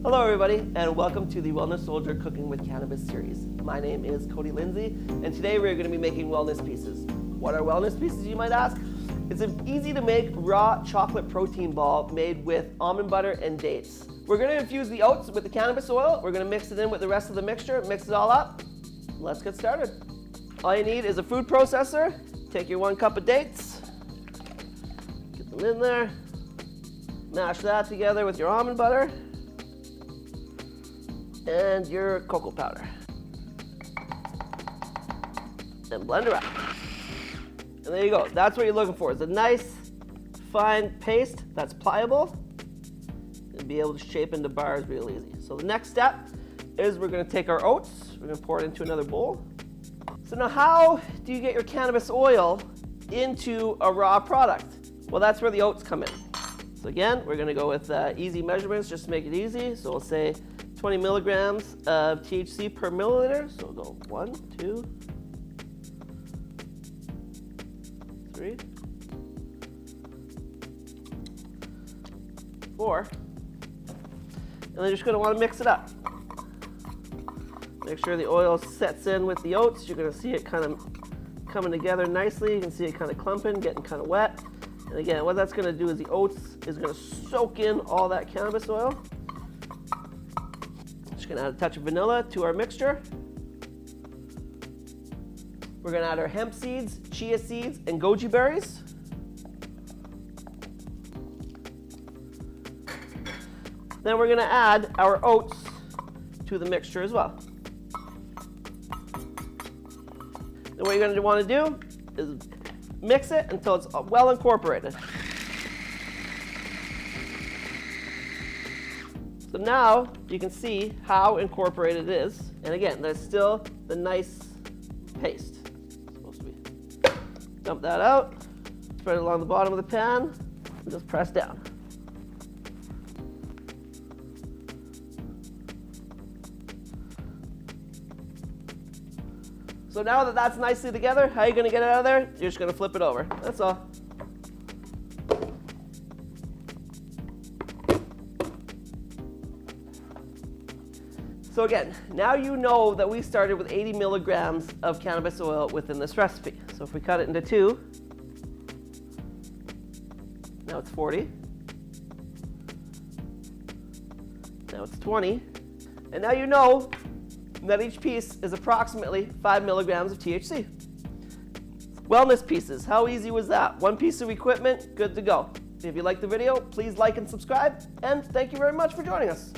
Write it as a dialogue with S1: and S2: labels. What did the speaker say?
S1: Hello everybody, and welcome to the Wellness Soldier Cooking with Cannabis series. My name is Cody, Lindsay, and today we're going to be making wellness pieces. What are wellness pieces, you might ask? It's an easy to make raw chocolate protein ball made with almond butter and dates. We're going to infuse the oats with the cannabis oil. We're going to mix it in with the rest of the mixture, mix it all up. Let's get started. All you need is a food processor. Take your 1 cup of dates, get them in there, mash that together with your almond butter and your cocoa powder. And blend it up. And there you go. That's what you're looking for. It's a nice, fine paste that's pliable and be able to shape into bars real easy. So the next step is we're going to take our oats. We're going to pour it into another bowl. So now how do you get your cannabis oil into a raw product? Well, that's where the oats come in. So again, we're going to go with easy measurements just to make it easy. So we'll say 20 milligrams of THC per milliliter. So we'll go 1, 2, 3, 4. And then you're just going to want to mix it up. Make sure the oil sets in with the oats. You're going to see it kind of coming together nicely. You can see it kind of clumping, getting kind of wet. And again, what that's going to do is the oats is going to soak in all that cannabis oil. Just going to add a touch of vanilla to our mixture. We're going to add our hemp seeds, chia seeds, and goji berries. Then we're going to add our oats to the mixture as well. Then what you're going to want to do is mix it until it's well incorporated. So now you can see how incorporated it is. And again, there's still the nice paste. It's supposed to be. Dump that out, spread it along the bottom of the pan, and just press down. So now that that's nicely together, how are you going to get it out of there? You're just going to flip it over. That's all. So again, now you know that we started with 80 milligrams of cannabis oil within this recipe. So if we cut it into 2, now it's 40. Now it's 20. And now you know that each piece is approximately 5 milligrams of THC. Wellness pieces, how easy was that? 1 piece of equipment, good to go. If you liked the video, please like and subscribe, and thank you very much for joining us.